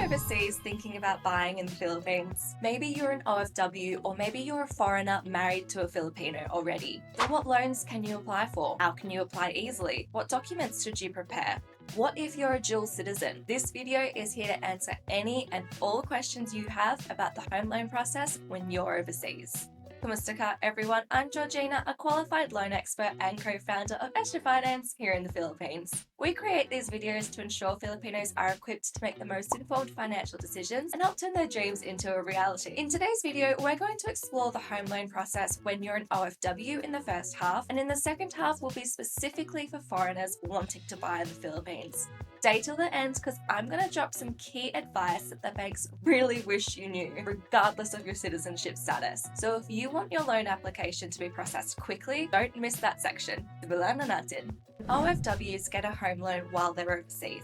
overseas thinking about buying in the Philippines? Maybe you're an OFW or maybe you're a foreigner married to a Filipino already. So what loans can you apply for? How can you apply easily? What documents should you prepare? What if you're a dual citizen? This video is here to answer any and all questions you have about the home loan process when you're overseas. Kumusta ka, everyone? I'm Georgina, a qualified loan expert and co-founder of Estra Finance here in the Philippines. We create these videos to ensure Filipinos are equipped to make the most informed financial decisions and help turn their dreams into a reality. In today's video, we're going to explore the home loan process when you're an OFW in the first half, and in the second half will be specifically for foreigners wanting to buy in the Philippines. Stay till the end because I'm going to drop some key advice that the banks really wish you knew, regardless of your citizenship status. So if you want your loan application to be processed quickly, don't miss that section. Simulan na natin. OFWs get a home loan while they're overseas.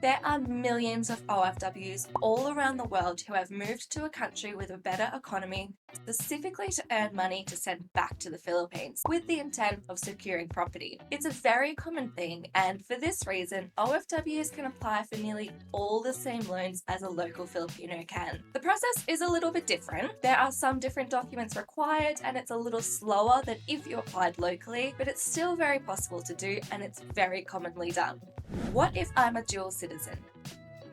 There are millions of OFWs all around the world who have moved to a country with a better economy, specifically to earn money to send back to the Philippines, with the intent of securing property. It's a very common thing, and for this reason, OFWs can apply for nearly all the same loans as a local Filipino can. The process is a little bit different. There are some different documents required, and it's a little slower than if you applied locally, but it's still very possible to do, and it's very commonly done. What if I'm a dual citizen?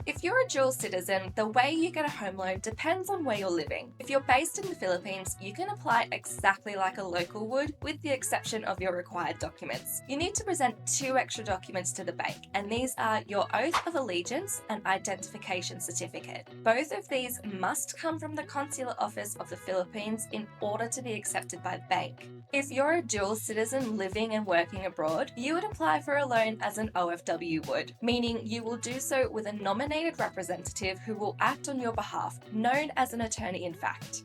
If you're a dual citizen, the way you get a home loan depends on where you're living. If you're based in the Philippines, you can apply exactly like a local would, with the exception of your required documents. You need to present 2 extra documents to the bank, and these are your oath of allegiance and identification certificate. Both of these must come from the consular office of the Philippines in order to be accepted by the bank. If you're a dual citizen living and working abroad, you would apply for a loan as an OFW would, meaning you will do so with a nominated representative who will act on your behalf, known as an attorney-in-fact.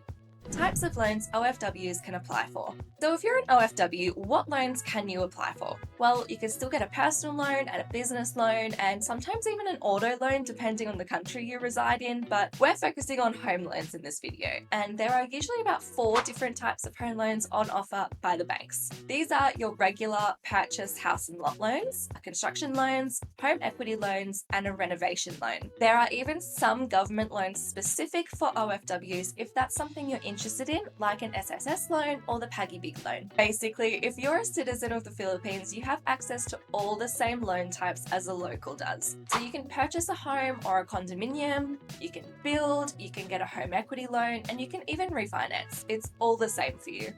Types of loans OFWs can apply for. So if you're an OFW, what loans can you apply for? Well, you can still get a personal loan and a business loan, and sometimes even an auto loan depending on the country you reside in, but we're focusing on home loans in this video. And there are usually about 4 different types of home loans on offer by the banks. These are your regular purchase house and lot loans, construction loans, home equity loans, and a renovation loan. There are even some government loans specific for OFWs if that's something you're interested in, like an SSS loan or the Pagi Big loan. Basically, if you're a citizen of the Philippines, you have access to all the same loan types as a local does. So you can purchase a home or a condominium, you can build, you can get a home equity loan, and you can even refinance. It's all the same for you.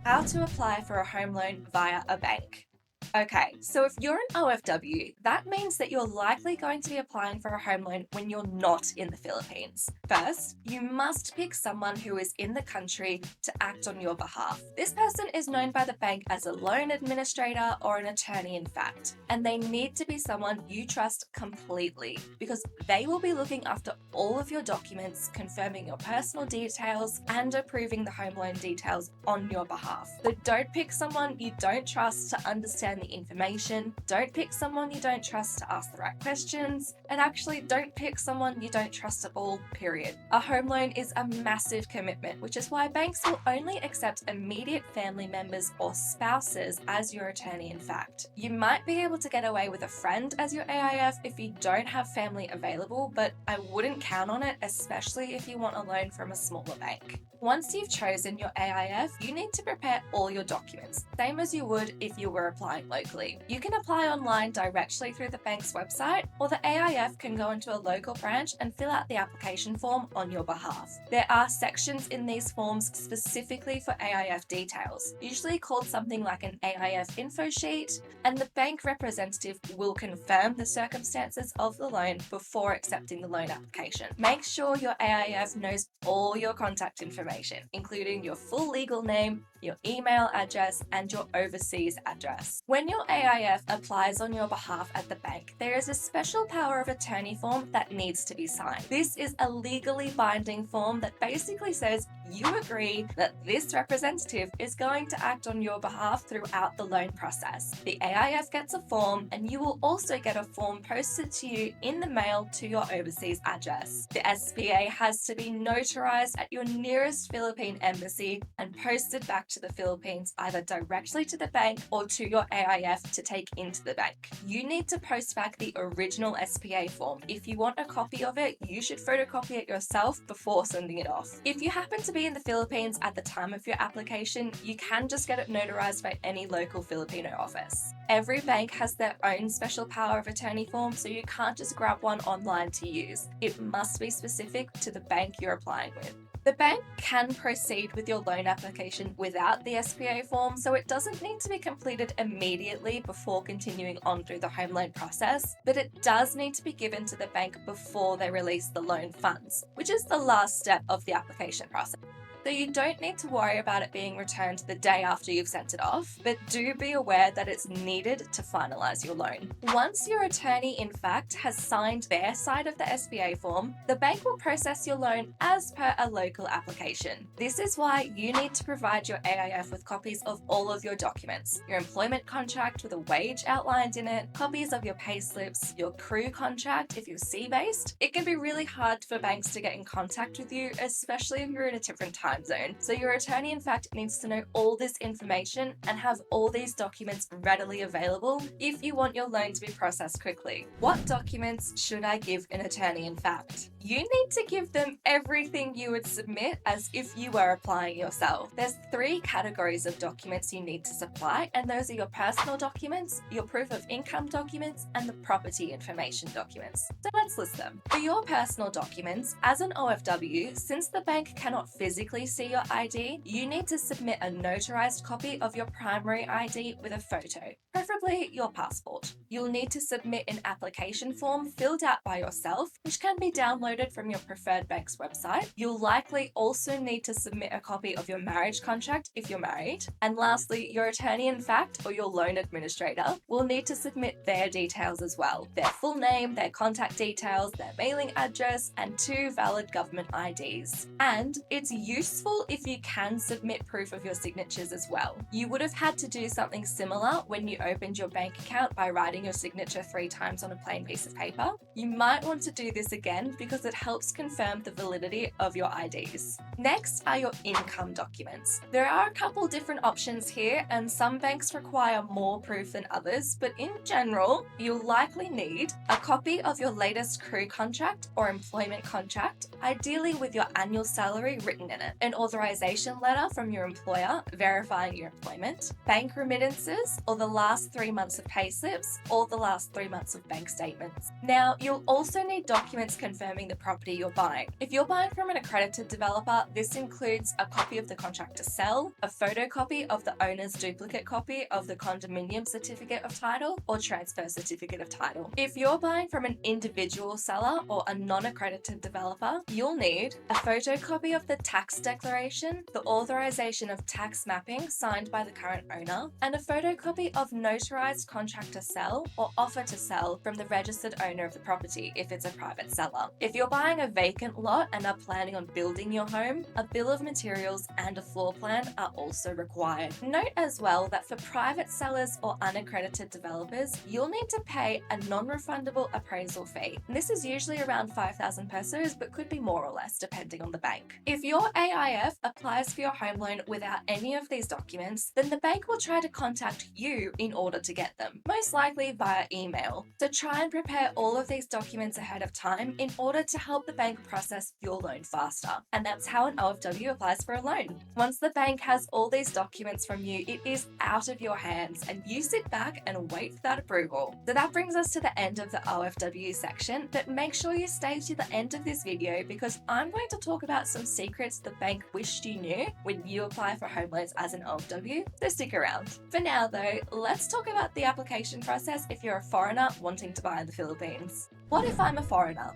How to apply for a home loan via a bank. Okay, so if you're an OFW, that means that you're likely going to be applying for a home loan when you're not in the Philippines. First, you must pick someone who is in the country to act on your behalf. This person is known by the bank as a loan administrator or an attorney-in-fact, and they need to be someone you trust completely because they will be looking after all of your documents, confirming your personal details, and approving the home loan details on your behalf. So don't pick someone you don't trust to understand the information, don't pick someone you don't trust to ask the right questions, and actually don't pick someone you don't trust at all, period. A home loan is a massive commitment, which is why banks will only accept immediate family members or spouses as your attorney-in-fact. You might be able to get away with a friend as your AIF if you don't have family available, but I wouldn't count on it, especially if you want a loan from a smaller bank. Once you've chosen your AIF, you need to prepare all your documents, same as you would if you were applying locally. You can apply online directly through the bank's website, or the AIF can go into a local branch and fill out the application form on your behalf. There are sections in these forms specifically for AIF details, usually called something like an AIF info sheet, and the bank representative will confirm the circumstances of the loan before accepting the loan application. Make sure your AIF knows all your contact information, including your full legal name, your email address, and your overseas address. When your AIF applies on your behalf at the bank, there is a special power of attorney form that needs to be signed. This is a legally binding form that basically says you agree that this representative is going to act on your behalf throughout the loan process. The AIF gets a form, and you will also get a form posted to you in the mail to your overseas address. The SPA has to be notarized at your nearest Philippine embassy and posted back to the Philippines, either directly to the bank or to your AIF to take into the bank. You need to post back the original SPA form. If you want a copy of it, you should photocopy it yourself before sending it off. If you happen to be in the Philippines at the time of your application, you can just get it notarized by any local Filipino office. Every bank has their own special power of attorney form, so you can't just grab one online to use. It must be specific to the bank you're applying with. The bank can proceed with your loan application without the SPA form, so it doesn't need to be completed immediately before continuing on through the home loan process, but it does need to be given to the bank before they release the loan funds, which is the last step of the application process. So you don't need to worry about it being returned the day after you've sent it off, but do be aware that it's needed to finalise your loan. Once your attorney, in fact, has signed their side of the SPA form, the bank will process your loan as per a local application. This is why you need to provide your AIF with copies of all of your documents: your employment contract with a wage outlined in it, copies of your payslips, your crew contract if you're sea-based. It can be really hard for banks to get in contact with you, especially if you're in a different time zone. So your attorney, in fact, needs to know all this information and have all these documents readily available if you want your loan to be processed quickly. What documents should I give an attorney, in fact? You need to give them everything you would submit as if you were applying yourself. There's 3 categories of documents you need to supply, and those are your personal documents, your proof of income documents, and the property information documents. So let's list them. For your personal documents, as an OFW, since the bank cannot physically see your ID, you need to submit a notarized copy of your primary ID with a photo, preferably your passport. You'll need to submit an application form filled out by yourself, which can be downloaded from your preferred bank's website. You'll likely also need to submit a copy of your marriage contract if you're married. And lastly, your attorney, in fact, or your loan administrator will need to submit their details as well: their full name, their contact details, their mailing address, and 2 valid government IDs. And it's useful if you can submit proof of your signatures as well. You would have had to do something similar when you opened your bank account by writing your signature 3 times on a plain piece of paper. You might want to do this again because it helps confirm the validity of your IDs. Next are your income documents. There are a couple different options here, and some banks require more proof than others, but in general, you'll likely need a copy of your latest crew contract or employment contract, ideally with your annual salary written in it, an authorization letter from your employer verifying your employment, bank remittances, or the last 3 months of pay slips, or the last 3 months of bank statements. Now, you'll also need documents confirming the property you're buying. If you're buying from an accredited developer, this includes a copy of the contract to sell, a photocopy of the owner's duplicate copy of the condominium certificate of title or transfer certificate of title. If you're buying from an individual seller or a non-accredited developer, you'll need a photocopy of the tax declaration, the authorization of tax mapping signed by the current owner, and a photocopy of notarized contract to sell or offer to sell from the registered owner of the property if it's a private seller. If you're buying a vacant lot and are planning on building your home, a bill of materials and a floor plan are also required. Note as well that for private sellers or unaccredited developers, you'll need to pay a non-refundable appraisal fee. And this is usually around 5,000 pesos, but could be more or less depending on the bank. If your AIF applies for your home loan without any of these documents, then the bank will try to contact you in order to get them, most likely via email. So try and prepare all of these documents ahead of time in order to help the bank process your loan faster. And that's how an OFW applies for a loan. Once the bank has all these documents from you, it is out of your hands and you sit back and wait for that approval. So that brings us to the end of the OFW section, but make sure you stay to the end of this video because I'm going to talk about some secrets the bank wished you knew when you apply for home loans as an OFW, so stick around. For now though, let's talk about the application process if you're a foreigner wanting to buy in the Philippines. What if I'm a foreigner?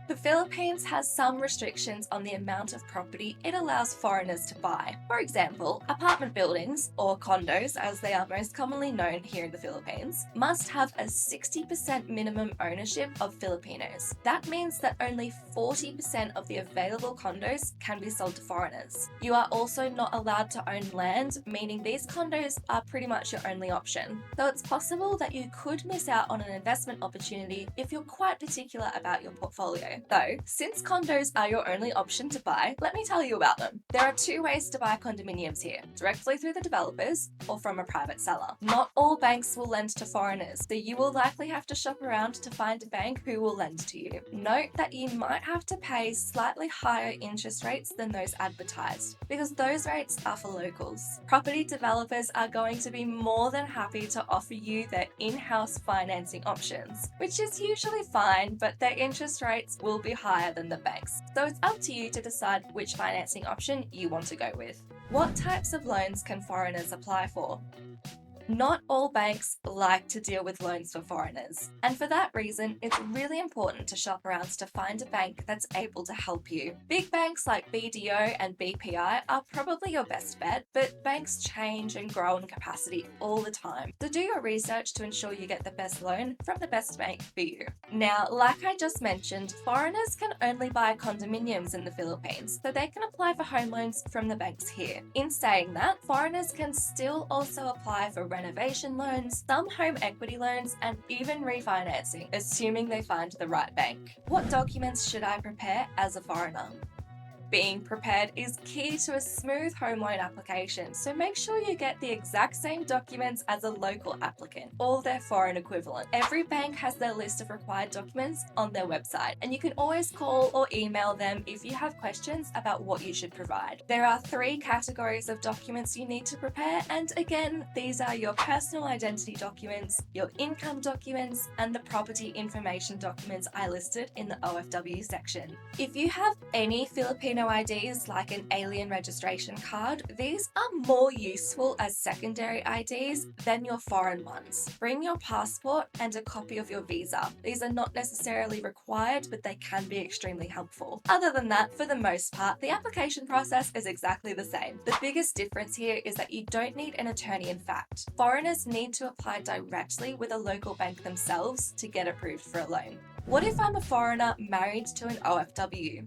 The Philippines has some restrictions on the amount of property it allows foreigners to buy. For example, apartment buildings, or condos as they are most commonly known here in the Philippines, must have a 60% minimum ownership of Filipinos. That means that only 40% of the available condos can be sold to foreigners. You are also not allowed to own land, meaning these condos are pretty much your only option. So it's possible that you could miss out on an investment opportunity if you're quite particular about your portfolio. Though, since condos are your only option to buy, let me tell you about them. There are two ways to buy condominiums here, directly through the developers or from a private seller. Not all banks will lend to foreigners, so you will likely have to shop around to find a bank who will lend to you. Note that you might have to pay slightly higher interest rates than those advertised, because those rates are for locals. Property developers are going to be more than happy to offer you their in-house financing options, which is usually fine, but their interest rates will be higher than the banks. So it's up to you to decide which financing option you want to go with. What types of loans can foreigners apply for? Not all banks like to deal with loans for foreigners, and for that reason, it's really important to shop around to find a bank that's able to help you. Big banks like BDO and BPI are probably your best bet, but banks change and grow in capacity all the time. So do your research to ensure you get the best loan from the best bank for you. Now, like I just mentioned, foreigners can only buy condominiums in the Philippines, so they can apply for home loans from the banks here. In saying that, foreigners can still also apply for renovation loans, some home equity loans, and even refinancing, assuming they find the right bank. What documents should I prepare as a foreigner? Being prepared is key to a smooth home loan application, so make sure you get the exact same documents as a local applicant or their foreign equivalent. Every bank has their list of required documents on their website, and you can always call or email them if you have questions about what you should provide. There are 3 categories of documents you need to prepare, and again, these are your personal identity documents, your income documents, and the property information documents I listed in the OFW section. If you have any Filipino IDs like an alien registration card, these are more useful as secondary IDs than your foreign ones. Bring your passport and a copy of your visa. These are not necessarily required, but they can be extremely helpful. Other than that, for the most part, the application process is exactly the same. The biggest difference here is that you don't need an attorney in fact. Foreigners need to apply directly with a local bank themselves to get approved for a loan. What if I'm a foreigner married to an OFW?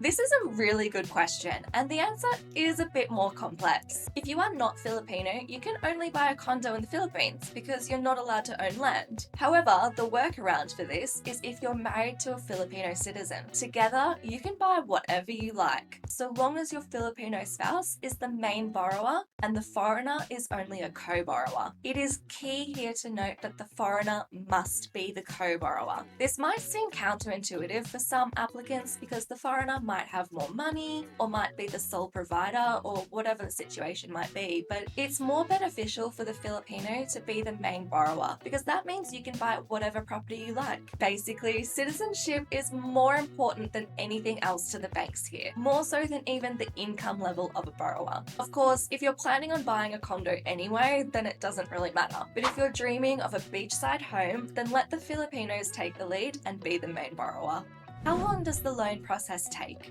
This is a really good question, and the answer is a bit more complex. If you are not Filipino, you can only buy a condo in the Philippines because you're not allowed to own land. However, the workaround for this is if you're married to a Filipino citizen. Together, you can buy whatever you like, so long as your Filipino spouse is the main borrower and the foreigner is only a co-borrower. It is key here to note that the foreigner must be the co-borrower. This might seem counterintuitive for some applicants because the foreigner might have more money or might be the sole provider or whatever the situation might be, but it's more beneficial for the Filipino to be the main borrower because that means you can buy whatever property you like. Basically, citizenship is more important than anything else to the banks here, more so than even the income level of a borrower. Of course, if you're planning on buying a condo anyway, then it doesn't really matter. But if you're dreaming of a beachside home, then let the Filipinos take the lead and be the main borrower. How long does the loan process take?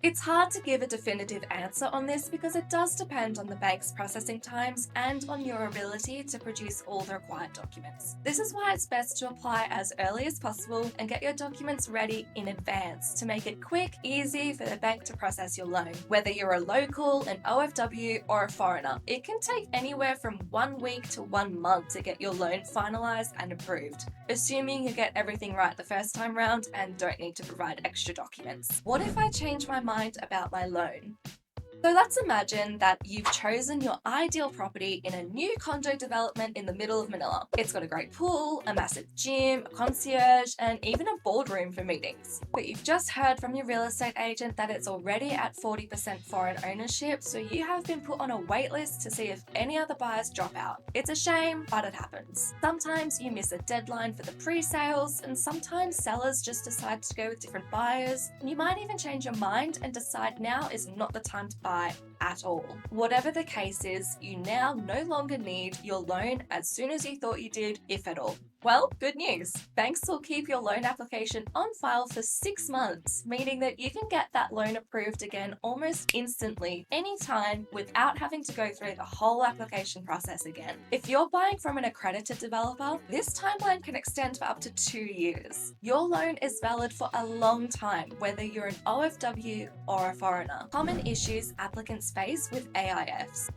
It's hard to give a definitive answer on this because it does depend on the bank's processing times and on your ability to produce all the required documents. This is why it's best to apply as early as possible and get your documents ready in advance to make it quick, easy for the bank to process your loan. Whether you're a local, an OFW, or a foreigner, it can take anywhere from 1 week to 1 month to get your loan finalized and approved, assuming you get everything right the first time round and don't need to provide extra documents. What if I change my mind about my loan? So let's imagine that you've chosen your ideal property in a new condo development in the middle of Manila. It's got a great pool, a massive gym, a concierge, and even a boardroom for meetings. But you've just heard from your real estate agent that it's already at 40% foreign ownership, so you have been put on a wait list to see if any other buyers drop out. It's a shame, but it happens. Sometimes you miss a deadline for the pre-sales, and sometimes sellers just decide to go with different buyers. And you might even change your mind and decide now is not the time to buy at all. Whatever the case is, you now no longer need your loan as soon as you thought you did, if at all. Well, good news. Banks will keep your loan application on file for 6 months, meaning that you can get that loan approved again almost instantly, anytime, without having to go through the whole application process again. If you're buying from an accredited developer, this timeline can extend for up to 2 years. Your loan is valid for a long time, whether you're an OFW or a foreigner. Common issues applicants face with AIFs.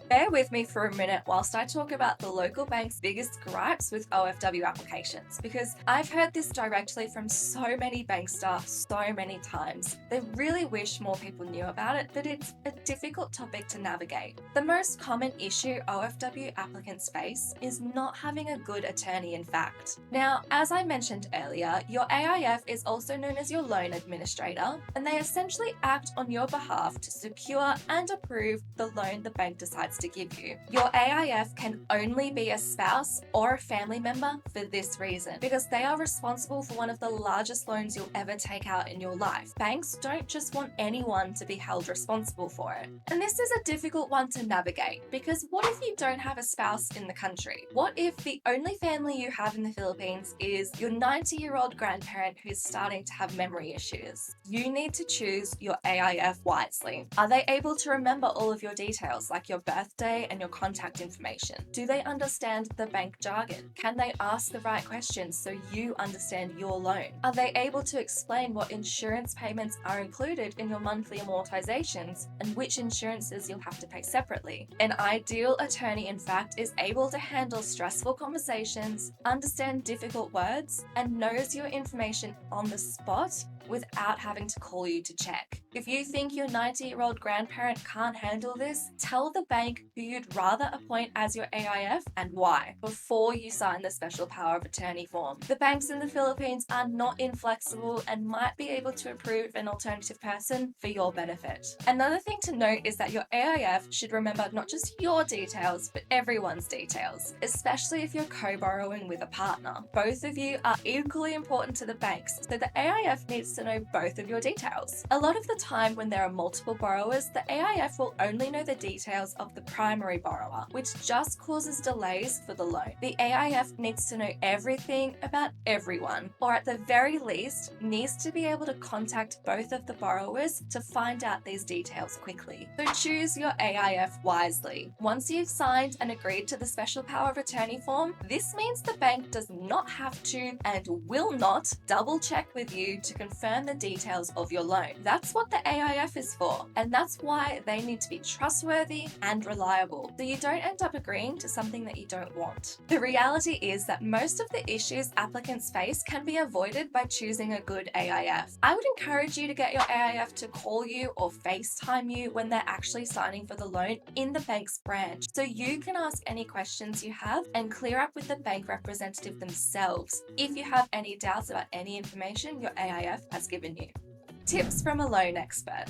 Bear with me for a minute whilst I talk about the local bank's biggest gripes with OFW applications, because I've heard this directly from so many bank staff so many times. They really wish more people knew about it, but it's a difficult topic to navigate. The most common issue OFW applicants face is not having a good attorney in fact. Now, as I mentioned earlier, your AIF is also known as your loan administrator, and they essentially act on your behalf to secure and approve the loan the bank decides to give you. Your AIF can only be a spouse or a family member for this reason, because they are responsible for one of the largest loans you'll ever take out in your life. Banks don't just want anyone to be held responsible for it. And this is a difficult one to navigate, because what if you don't have a spouse in the country? What if the only family you have in the Philippines is your 90-year-old grandparent who's starting to have memory issues? You need to choose your AIF wisely. Are they able to remember all of your details, like your birthday and your contact information? Do they understand the bank jargon? Can they ask the right questions so you understand your loan? Are they able to explain what insurance payments are included in your monthly amortizations and which insurances you'll have to pay separately? An ideal attorney, in fact, is able to handle stressful conversations, understand difficult words, and knows your information on the spot without having to call you to check. If you think your 90-year-old grandparent can't handle this, tell the bank who you'd rather appoint as your AIF and why before you sign the special power of attorney form. The banks in the Philippines are not inflexible and might be able to approve an alternative person for your benefit. Another thing to note is that your AIF should remember not just your details, but everyone's details, especially if you're co-borrowing with a partner. Both of you are equally important to the banks, so the AIF needs to know both of your details. A lot of the time when there are multiple borrowers, the AIF will only know the details of the primary borrower, which just causes delays for the loan. The AIF needs to know everything about everyone, or at the very least, needs to be able to contact both of the borrowers to find out these details quickly. So choose your AIF wisely. Once you've signed and agreed to the special power of attorney form, this means the bank does not have to and will not double check with you to confirm the details of your loan. That's what the AIF is for, and that's why they need to be trustworthy and reliable, so you don't end up agreeing to something that you don't want. The reality is that most of the issues applicants face can be avoided by choosing a good AIF. I would encourage you to get your AIF to call you or FaceTime you when they're actually signing for the loan in the bank's branch, so you can ask any questions you have and clear up with the bank representative themselves if you have any doubts about any information your AIF has given you. Tips from a loan expert.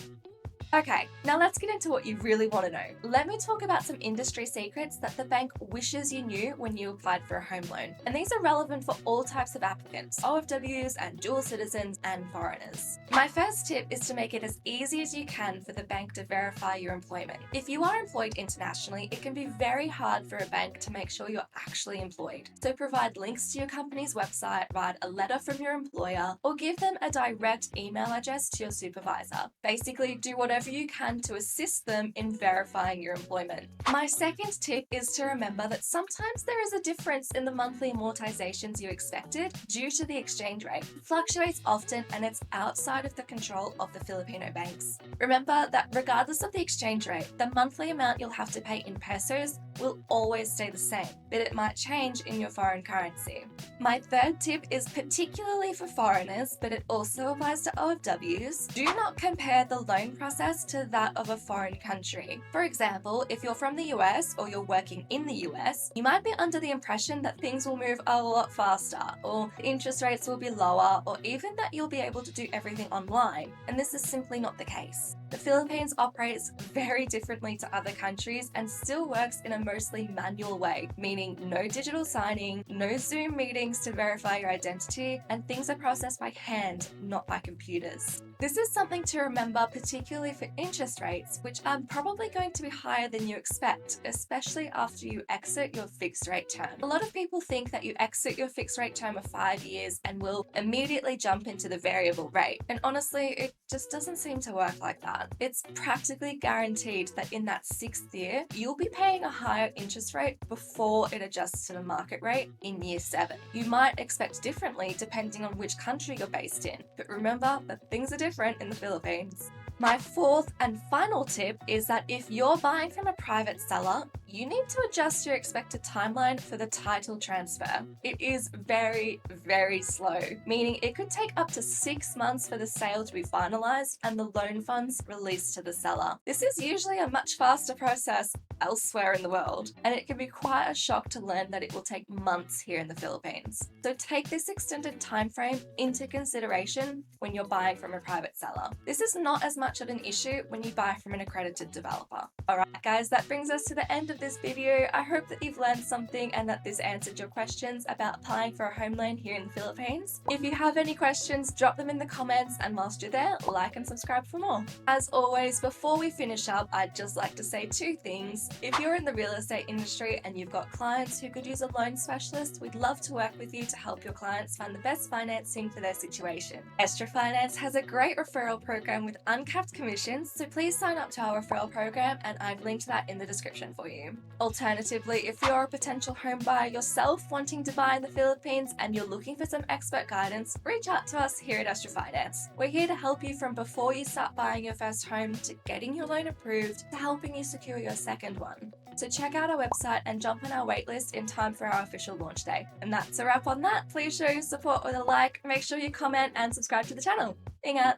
Okay, now let's get into what you really want to know. Let me talk about some industry secrets that the bank wishes you knew when you applied for a home loan. And these are relevant for all types of applicants, OFWs and dual citizens and foreigners. My first tip is to make it as easy as you can for the bank to verify your employment. If you are employed internationally, it can be very hard for a bank to make sure you're actually employed. So provide links to your company's website, write a letter from your employer, or give them a direct email address to your supervisor. Basically, do whatever you can to assist them in verifying your employment. My second tip is to remember that sometimes there is a difference in the monthly amortizations you expected due to the exchange rate. It fluctuates often and it's outside of the control of the Filipino banks. Remember that regardless of the exchange rate, the monthly amount you'll have to pay in pesos will always stay the same, but it might change in your foreign currency. My third tip is particularly for foreigners, but it also applies to OFWs. Do not compare the loan process to that of a foreign country. For example, if you're from the US or you're working in the US, you might be under the impression that things will move a lot faster, or interest rates will be lower, or even that you'll be able to do everything online, and this is simply not the case. The Philippines operates very differently to other countries and still works in a mostly manual way, meaning no digital signing, no Zoom meetings to verify your identity, and things are processed by hand, not by computers. This is something to remember, particularly for interest rates, which are probably going to be higher than you expect, especially after you exit your fixed rate term. A lot of people think that you exit your fixed rate term of 5 years and will immediately jump into the variable rate. And honestly, it just doesn't seem to work like that. It's practically guaranteed that in that 6th year, you'll be paying a higher interest rate before it adjusts to the market rate in year 7. You might expect differently depending on which country you're based in, but remember that things are different in the Philippines. My 4th and final tip is that if you're buying from a private seller, you need to adjust your expected timeline for the title transfer. It is very, very slow, meaning it could take up to 6 months for the sale to be finalized and the loan funds released to the seller. This is usually a much faster process elsewhere in the world, and it can be quite a shock to learn that it will take months here in the Philippines. So take this extended time frame into consideration when you're buying from a private seller. This is not as much of an issue when you buy from an accredited developer. Alright guys, that brings us to the end of this video. I hope that you've learned something and that this answered your questions about applying for a home loan here in the Philippines. If you have any questions, drop them in the comments, and whilst you're there, like and subscribe for more. As always, before we finish up, I'd just like to say 2 things. If you're in the real estate industry and you've got clients who could use a loan specialist, we'd love to work with you to help your clients find the best financing for their situation. Estra Finance has a great referral program with uncapped commissions, so please sign up to our referral program, and I've linked that in the description for you. Alternatively, if you're a potential home buyer yourself wanting to buy in the Philippines and you're looking for some expert guidance, reach out to us here at Estra Finance. We're here to help you from before you start buying your first home to getting your loan approved to helping you secure your second one. So check out our website and jump on our waitlist in time for our official launch day. And that's a wrap on that. Please show your support with a like, make sure you comment and subscribe to the channel. Ingat!